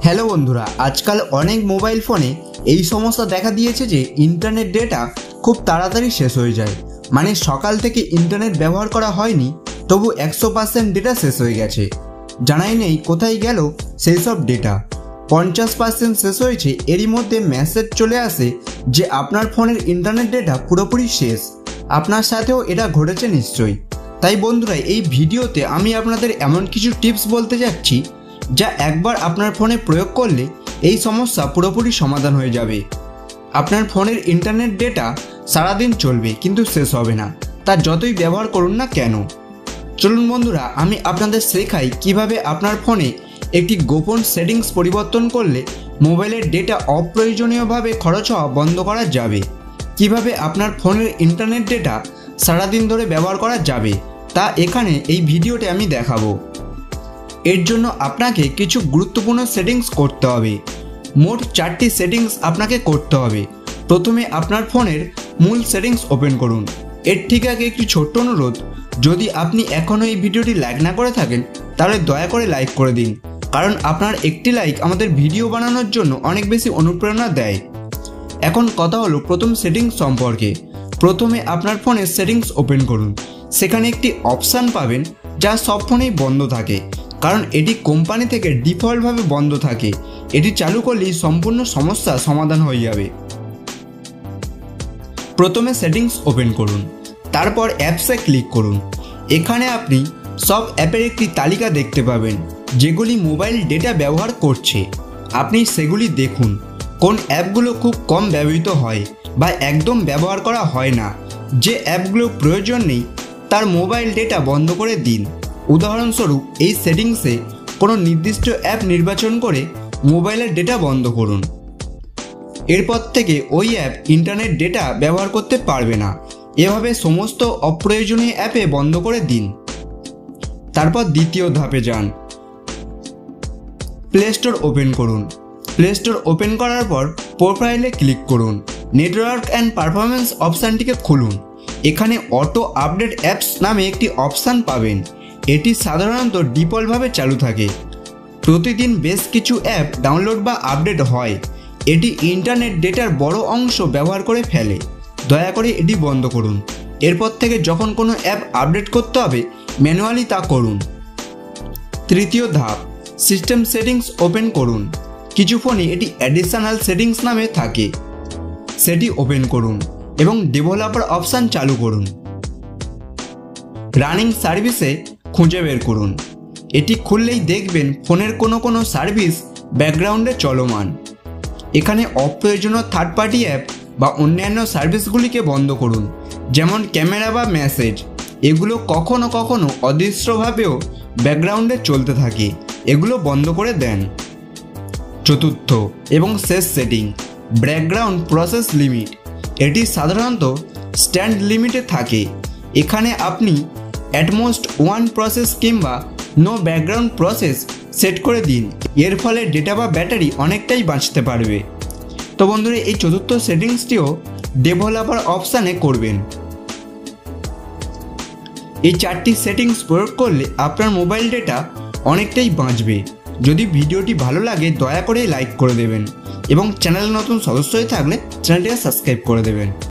Hello বন্ধুরা, আজকাল অনেক মোবাইল ফোনে এই সমস্যা দেখা দিয়েছে যে ইন্টারনেট ডেটা খুব তাড়াতাড়ি শেষ হয়ে যায়। মানে সকাল থেকে ইন্টারনেট ব্যবহার করা হয়নি, তবু 100% ডেটা শেষ হয়ে গেছে। জানাই নেই কোথায় গেল সেই সব ডেটা। 50% শেষ হয়েছে, এরই মধ্যে মেসেজ চলে আসে যে আপনার ফোনের ইন্টারনেট ডেটা পুরোপুরি শেষ। আপনার সাথেও এটা ঘটেছে নিশ্চয়ই। তাই বন্ধুরা, এই ভিডিওতে আমি আপনাদের এমন কিছু টিপস বলতে যাচ্ছি যা একবার আপনার ফোনে প্রয়োগ করলে এই সমস্যা পুরোপুরি সমাধান হয়ে যাবে। আপনার ফোনের ইন্টারনেট ডেটা সারাদিন চলবে কিন্তু শেষ হবে না, তা যতই ব্যবহার করুন না কেন। চলুন বন্ধুরা, আমি আপনাদের শেখাই কিভাবে আপনার ফোনে একটি গোপন সেটিংস পরিবর্তন করলে মোবাইলের ডেটা অপ্রয়োজনীয়ভাবে খরচ হওয়া বন্ধ করা যাবে। কিভাবে আপনার ফোনের ইন্টারনেট ডেটা সারাদিন ধরে ব্যবহার করা যাবে তা এখানে এই ভিডিওতে আমি দেখাবো। এর জন্য আপনাকে কিছু গুরুত্বপূর্ণ সেটিংস করতে হবে। মোট 4টি সেটিংস আপনাকে করতে হবে। প্রথমে আপনার ফোনের মূল সেটিংস ওপেন করুন। এর ঠিক আগে একটি ছোট্ট অনুরোধ, যদি আপনি এখনও এই ভিডিওটি লাইক না করে থাকেন তাহলে দয়া করে লাইক করে দিন, কারণ আপনার একটি লাইক আমাদের ভিডিও বানানোর জন্য অনেক বেশি অনুপ্রেরণা দেয়। এখন কথা হলো প্রথম সেটিংস সম্পর্কে। প্রথমে আপনার ফোনের সেটিংস ওপেন করুন। সেখানে একটি অপশান পাবেন যা সব ফোনেই বন্ধ থাকে, কারণ এটি কোম্পানি থেকে ডিফল্টভাবে বন্ধ থাকে। এটি চালু করলেই সম্পূর্ণ সমস্যা সমাধান হয়ে যাবে। প্রথমে সেটিংস ওপেন করুন, তারপর অ্যাপসে ক্লিক করুন। এখানে আপনি সব অ্যাপের একটি তালিকা দেখতে পাবেন যেগুলি মোবাইল ডেটা ব্যবহার করছে। আপনি সেগুলি দেখুন কোন অ্যাপগুলো খুব কম ব্যবহৃত হয় বা একদম ব্যবহার করা হয় না। যে অ্যাপগুলো প্রয়োজন নেই তার মোবাইল ডেটা বন্ধ করে দিন। উদাহরণস্বরূপ, এই সেটিংসে কোনো নির্দিষ্ট অ্যাপ নির্বাচন করে মোবাইলের ডেটা বন্ধ করুন। এরপর থেকে ওই অ্যাপ ইন্টারনেট ডেটা ব্যবহার করতে পারবে না। এভাবে সমস্ত অপ্রয়োজনীয় অ্যাপে বন্ধ করে দিন। তারপর দ্বিতীয় ধাপে যান, প্লে স্টোর ওপেন করুন। প্লে স্টোর ওপেন করার পর প্রোফাইলে ক্লিক করুন। নেটওয়ার্ক অ্যান্ড পারফরমেন্স অপশানটিকে খুলুন। এখানে অটো আপডেট অ্যাপস নামে একটি অপশান পাবেন। এটি সাধারণত ডিফল্টভাবে চালু থাকে। প্রতিদিন বেশ কিছু অ্যাপ ডাউনলোড বা আপডেট হয়। এটি ইন্টারনেট ডেটার বড় অংশ ব্যবহার করে ফেলে। দয়া করে এটি বন্ধ করুন। এরপর থেকে যখন কোনো অ্যাপ আপডেট করতে হবে ম্যানুয়ালি তা করুন। তৃতীয় ধাপ, সিস্টেম সেটিংস ওপেন করুন। কিছু ফোনে এটি অ্যাডিশনাল সেটিংস নামে থাকে। সেটি ওপেন করুন এবং ডেভেলপার অপশান চালু করুন। রানিং সার্ভিসে খুঁজে বের করুন। এটি খুললেই দেখবেন ফোনের কোনো সার্ভিস ব্যাকগ্রাউন্ডে চলমান। এখানে অপ্রয়োজনীয় থার্ড পার্টি অ্যাপ বা অন্যান্য সার্ভিসগুলিকে বন্ধ করুন, যেমন ক্যামেরা বা মেসেজ। এগুলো কখনো কখনো অদৃশ্যভাবেও ব্যাকগ্রাউন্ডে চলতে থাকে, এগুলো বন্ধ করে দেন। চতুর্থ এবং শেষ সেটিং, ব্যাকগ্রাউন্ড প্রসেস লিমিট। এটি সাধারণত স্ট্যান্ড লিমিটে থাকে। এখানে আপনি অ্যাটমোস্ট 1 প্রসেস কিংবা নো ব্যাকগ্রাউন্ড প্রসেস সেট করে দিন। এর ফলে ডেটা বা ব্যাটারি অনেকটাই বাঁচতে পারবে। তো বন্ধুরা, এই চতুর্থ সেটিংসটিও ডেভেলপার অপশানে করবেন। এই 4টি সেটিংস প্রয়োগ করলে আপনার মোবাইল ডেটা অনেকটাই বাঁচবে। যদি ভিডিওটি ভালো লাগে দয়া করে লাইক করে দেবেন এবং চ্যানেলে নতুন সদস্য হয়ে থাকলে চ্যানেলটিকে সাবস্ক্রাইব করে দেবেন।